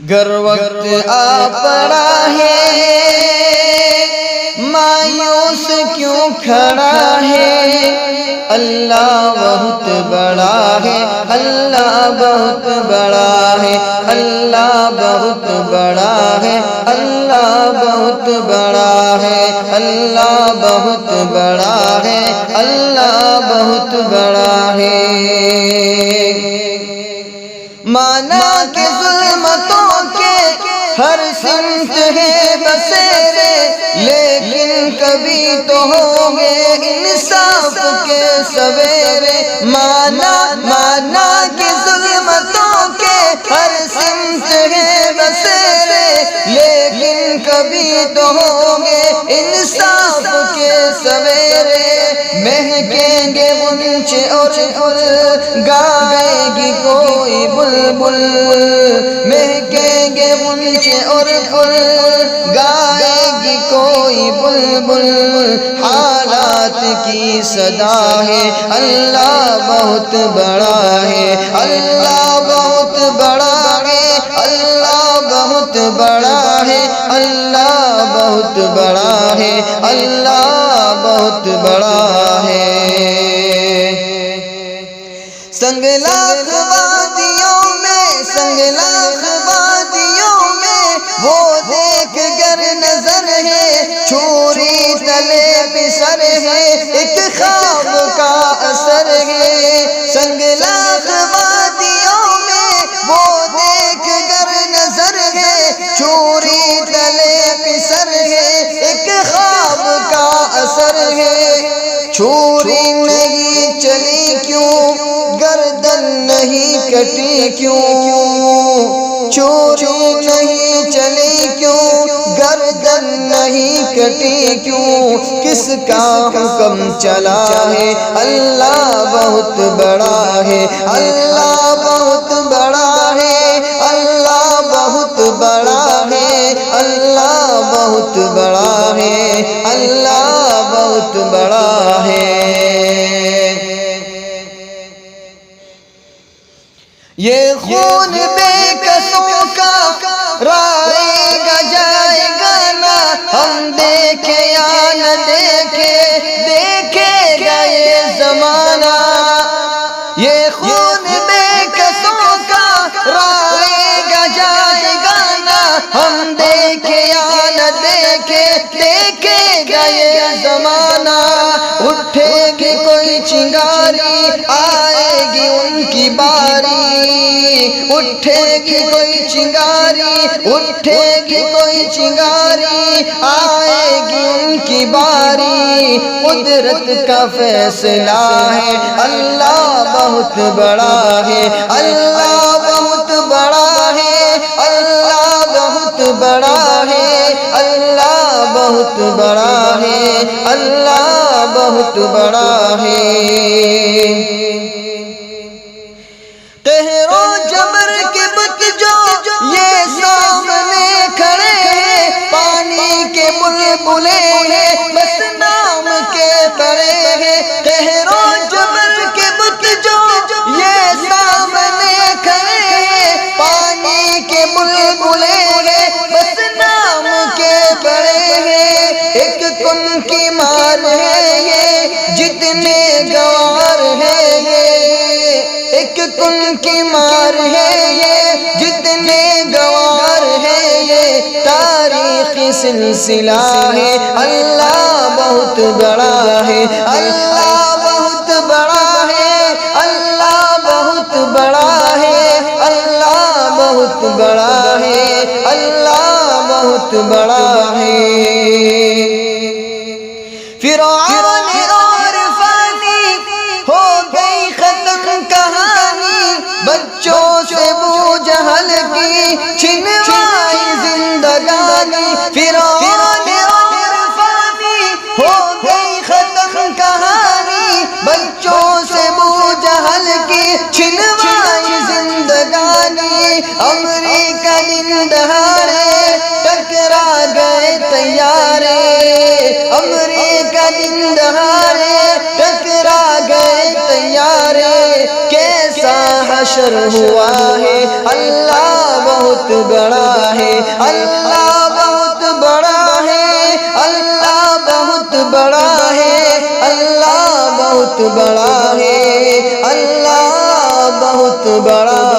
گر وقت آ پڑا ہے مایوس کیوں کھڑا ہے، اللہ بہت بڑا ہے، اللہ بہت بڑا ہے، اللہ بہت بڑا ہے، اللہ بہت بڑا ہے، اللہ بہت بڑا ہے، اللہ بہت بڑا ہے۔ مانا کہ ظلمتوں کے ہر سمت ہے بسیرے، لیکن کبھی تو ہوں گے انصاف کے سویرے۔ مانا کہ ظلمتوں کے ہر سمت ہے بسیرے، لیکن کبھی تو ہوں گے انصاف کے سویرے۔ مہکیں گے غنچے اور پھول، گائے گی کوئی بلبل، مہکیں گے غنچے اور پھول، گائے گی کوئی بلبل۔ حالات کی صدا ہے، اللہ بہت بڑا ہے، اللہ بہت بڑا ہے، اللہ بہت بڑا ہے، اللہ بہت بڑا ہے، اللہ بہت بڑا ہے۔ سنگلاخ وادیوں میں، سنگلاخ وادیوں میں وہ دیکھ گر نظر ہے، چھری تلے پسر ہے، ایک خواب کا اثر ہے۔ سنگلاخ وادیوں میں وہ دیکھ گر نظر ہے، چھری تلے پسر ہے، ایک خواب کا اثر ہے۔ چھری نہیں چلی کیوں، گردن نہیں کٹی کیوں، چھری نہیں چلی کیوں، گردن نہیں کٹی کیوں، کس کا حکم چلا ہے، اللہ بہت بڑا ہے، اللہ بہت بڑا ہے، اللہ بہت بڑا ہے، اللہ بہت بڑا ہے، اللہ بہت بڑا ہے۔ یہ خون بے کسوں کا رائے گا جائے گا نا، ہم دیکھے یا نہ دیکھے، دیکھے گا یہ زمانہ۔ یہ خون بے کسوں کا رائے گا جائے گا نا، ہم دیکھے یا نہ دیکھے، دیکھے گا یہ زمانہ۔ اٹھے گی کوئی چنگاری، آئے گی ان کی باری، اٹھے گی کوئی چنگاری، اٹھے گی کوئی چنگاری، آئے گی ان کی باری۔ قدرت کا فیصلہ ہے، اللہ بہت بڑا ہے، اللہ بہت بڑا ہے، اللہ بہت بڑا ہے، اللہ بہت بڑا ہے، اللہ بہت بڑا ہے۔ قہر و جبر کے بت جو یہ سامنے کھڑے ہیں، پانی کے بلبلے ہیں، بس نام کے ترے ہیں۔ قہر و جبر کے بت جو یہ سامنے کھڑے ہیں، پانی کے بلبلے ہیں، بس نام کے بڑے ہیں۔ ایک کن کی مار ہے یہ، جتنے گوار ہے یہ، ایک کن کی مار ہے یہ، جتنے گوار ہے یہ، تاریخی سلسلہ ہے، اللہ بہت بڑا ہے، اللہ بہت بڑا ہے، اللہ بہت بڑا ہے، اللہ بہت بڑا ہے، اللہ بہت بڑا ہے۔ فرعون اور فانی ہو گئی ختم کہانی، بچوں سے ابو جہل کی چھنوائی زندگانی۔ فرعون اور فانی ہو گئی ختم کہانی، بچوں سے ابو جہل کی چھنوائی زندگانی۔ امریکہ دن دہاڑے ٹکرا گئے طیارے، امریکہ دن دہاڑے ٹکرا گئے طیارے۔ کیسا حشر ہوا ہے، اللہ بہت بہت بڑا ہے، اللہ بہت بڑا ہے، اللہ بہت بڑا ہے، اللہ بہت بڑا ہے، اللہ بہت بڑا